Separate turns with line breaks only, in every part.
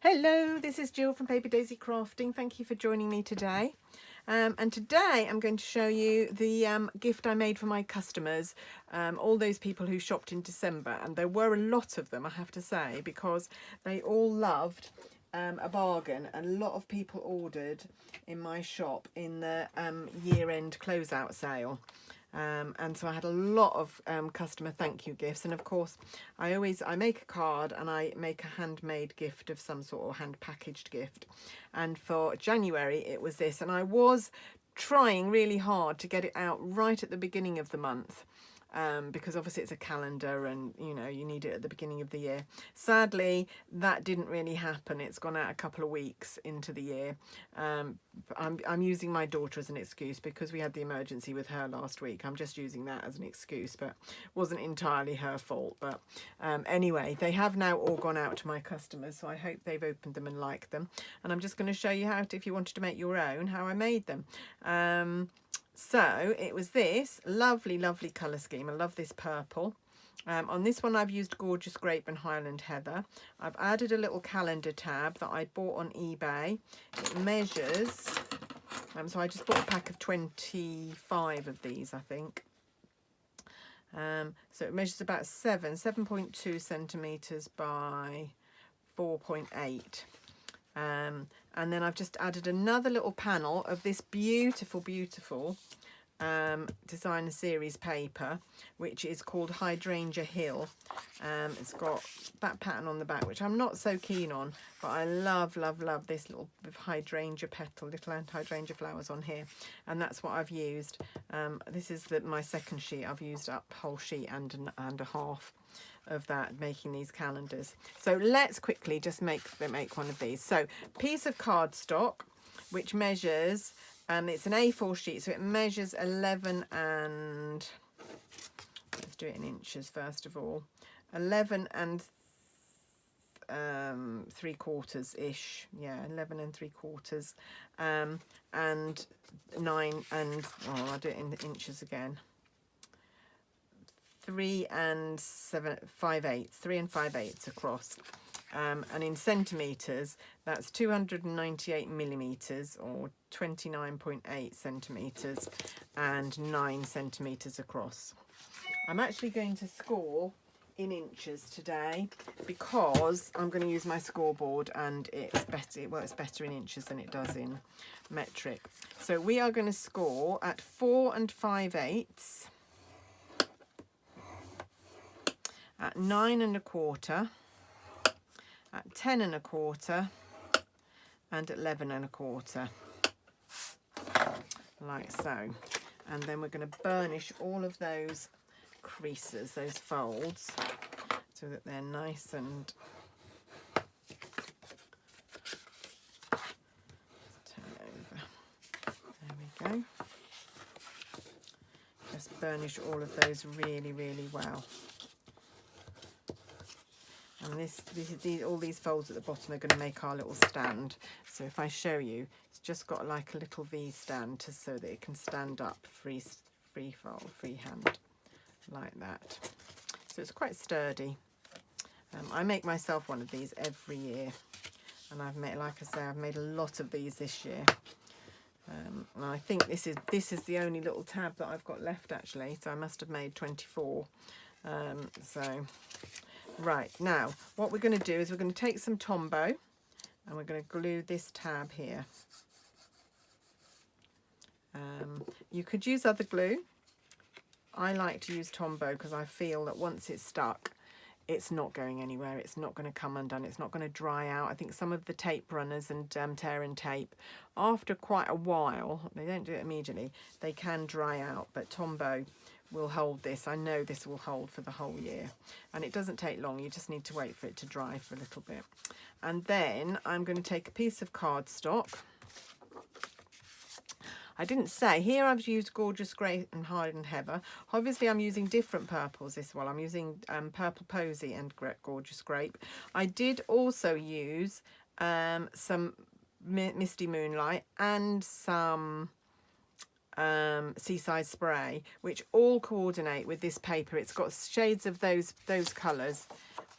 Hello, this is Jill from Paper Daisy Crafting. Thank you for joining me today. And today I'm going to show you the gift I made for my customers, all those people who shopped in December. And there were a lot of them, I have to say, because they all loved a bargain. A lot of people ordered in my shop in the year-end closeout sale. And so I had a lot of customer thank you gifts, and of course I make a card and I make a handmade gift of some sort, or hand packaged gift. And for January it was this, and I was trying really hard to get it out right at the beginning of the month. Because obviously it's a calendar and you know you need it at the beginning of the year. Sadly, that didn't really happen. It's gone out a couple of weeks into the year. I'm using my daughter as an excuse because we had the emergency with her last week. I'm just using that as an excuse, but wasn't entirely her fault. But anyway, they have now all gone out to my customers, so I hope they've opened them and liked them. And I'm just going to show you how to, if you wanted to make your own, how I made them. So it was this lovely colour scheme. I love this purple. On this one I've used Gorgeous Grape and Highland Heather. I've added a little calendar tab that I bought on eBay. It measures, so I just bought a pack of 25 of these, I think. So it measures about 7.2 centimetres by 4.8. And then I've just added another little panel of this beautiful designer series paper, which is called Hydrangea Hill. It's got that pattern on the back, which I'm not so keen on, but I love this little hydrangea petal, little hydrangea flowers on here, and that's what I've used. This is my second sheet. I've used up whole sheet and a half of that, making these calendars. So let's quickly just make one of these. So piece of cardstock, which measures, it's an A4 sheet, so it measures 11 and, let's do it in inches first of all, 11 and 3/4 ish, yeah, 11 and 3/4, and 9 and, oh, I'll do it in the inches again, 3 and 5/8 across. And in centimetres, that's 298 millimetres, or 29.8 centimetres, and 9 centimetres across. I'm actually going to score in inches today because I'm going to use my scoreboard, and it's better. It works better in inches than it does in metric. So we are going to score at 4 and 5/8, at 9 1/4, at 10 1/4, and 11 1/4, like so. And then we're going to burnish all of those creases, those folds, so that they're nice and turn over. There we go. Just burnish all of those really well. And all these folds at the bottom are going to make our little stand. So if I show you, it's just got like a little V stand so that it can stand up freehand, like that. So it's quite sturdy. I make myself one of these every year, and I've made, like I say, I've made a lot of these this year. And I think this is the only little tab that I've got left, actually. So I must have made 24. Right, now what we're going to do is we're going to take some Tombow and we're going to glue this tab here. You could use other glue. I like to use Tombow because I feel that once it's stuck, it's not going anywhere. It's not going to come undone. It's not going to dry out. I think some of the tape runners and tear and tape, after quite a while, they don't do it immediately, they can dry out, but Tombow will hold this. I know this will hold for the whole year, and it doesn't take long. You just need to wait for it to dry for a little bit. And then I'm going to take a piece of cardstock. I didn't say, here I've used Gorgeous Grape and Highland Heather. Obviously I'm using different purples this one. I'm using Purple Posy and Gorgeous Grape. I did also use some Misty Moonlight and some Seaside Spray, which all coordinate with this paper. It's got shades of those colours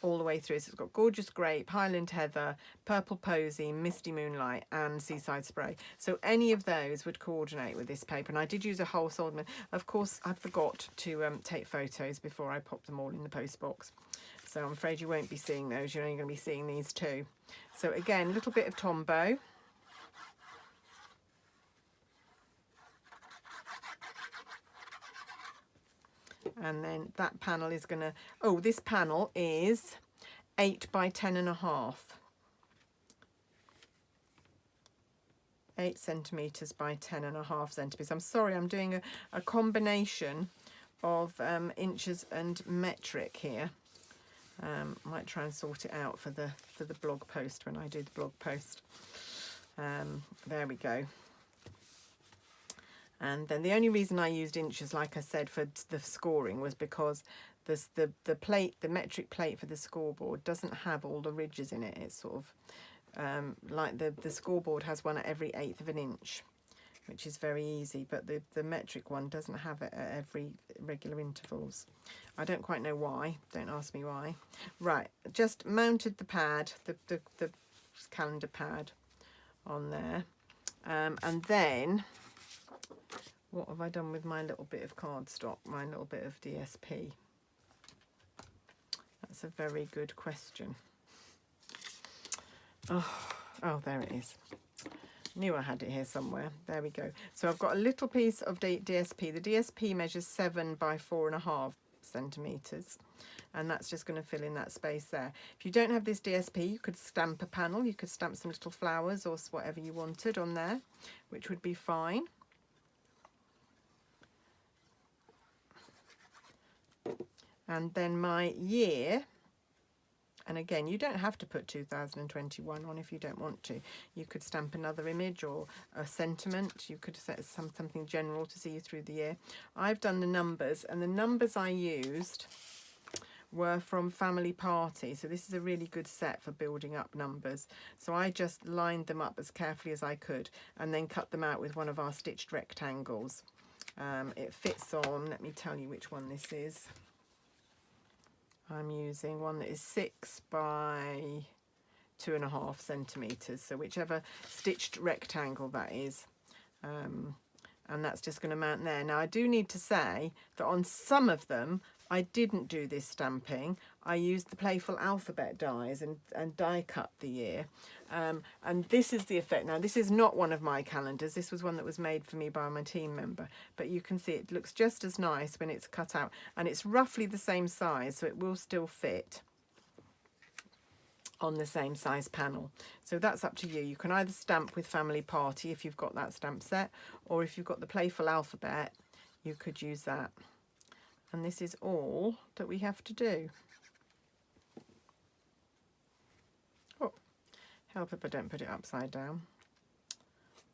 all the way through. So it's got Gorgeous Grape, Highland Heather, Purple Posy, Misty Moonlight and Seaside Spray. So any of those would coordinate with this paper. And I did use a whole solid. Of course, I forgot to take photos before I popped them all in the post box. So I'm afraid you won't be seeing those. You're only going to be seeing these two. So again, a little bit of Tombow. And then that panel is going to, oh, this panel is 8 by 10.5. 8 centimetres by 10.5 centimetres. I'm sorry, I'm doing a combination of inches and metric here. Might try and sort it out for the blog post when I do the blog post. There we go. And then the only reason I used inches, like I said, for the scoring was because the metric plate for the scoreboard doesn't have all the ridges in it. It's sort of like the scoreboard has one at every 1/8 of an inch, which is very easy, but the metric one doesn't have it at every regular intervals. I don't quite know why, don't ask me why. Right, just mounted the pad, the calendar pad on there, and then what have I done with my little bit of cardstock, my little bit of DSP? That's a very good question. Oh, there it is. Knew I had it here somewhere. There we go. So I've got a little piece of DSP. The DSP measures 7 by 4.5 centimetres. And that's just going to fill in that space there. If you don't have this DSP, you could stamp a panel. You could stamp some little flowers or whatever you wanted on there, which would be fine. And then my year, and again, you don't have to put 2021 on if you don't want to. You could stamp another image or a sentiment. You could set something general to see you through the year. I've done the numbers, and the numbers I used were from Family Party. So this is a really good set for building up numbers. So I just lined them up as carefully as I could and then cut them out with one of our stitched rectangles. It fits on, let me tell you which one this is. I'm using one that is 6 by 2.5 centimetres, so whichever stitched rectangle that is, and that's just going to mount there. Now I do need to say that on some of them I didn't do this stamping. I used the Playful Alphabet dies and die cut the year, and this is the effect. Now this is not one of my calendars, this was one that was made for me by my team member, but you can see it looks just as nice when it's cut out, and it's roughly the same size, so it will still fit on the same size panel. So that's up to you. You can either stamp with Family Party if you've got that stamp set, or if you've got the Playful Alphabet, you could use that. And this is all that we have to do. Oh, help if I don't put it upside down.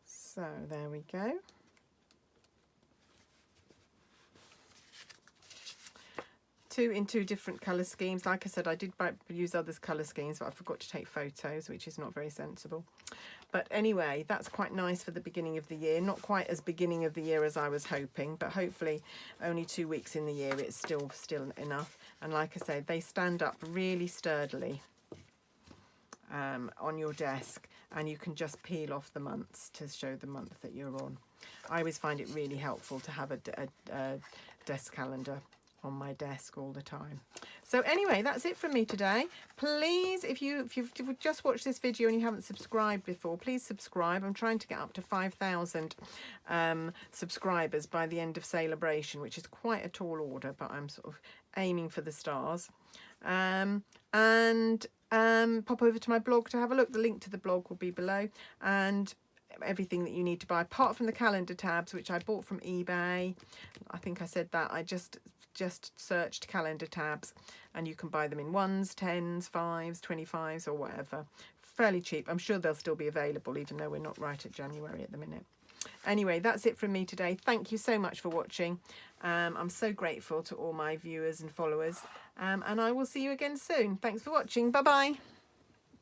So there we go. In two different colour schemes. Like I said, I did use others' colour schemes, but I forgot to take photos, which is not very sensible. But anyway, that's quite nice for the beginning of the year. Not quite as beginning of the year as I was hoping, but hopefully only 2 weeks in the year, it's still enough. And like I said, they stand up really sturdily on your desk, and you can just peel off the months to show the month that you're on. I always find it really helpful to have a desk calendar on my desk all the time. So anyway, that's it from me today. Please, if you've just watched this video and you haven't subscribed before, please subscribe. I'm trying to get up to 5,000 subscribers by the end of Celebration, which is quite a tall order, but I'm sort of aiming for the stars. Pop over to my blog to have a look. The link to the blog will be below, and everything that you need to buy, apart from the calendar tabs, which I bought from eBay. I think I said that. I just searched calendar tabs, and you can buy them in 1s, 10s, 5s, 25s or whatever. Fairly cheap. I'm sure they'll still be available, even though we're not right at January at the minute. Anyway, that's it from me today. Thank you so much for watching. I'm so grateful to all my viewers and followers, and I will see you again soon. Thanks for watching. Bye bye.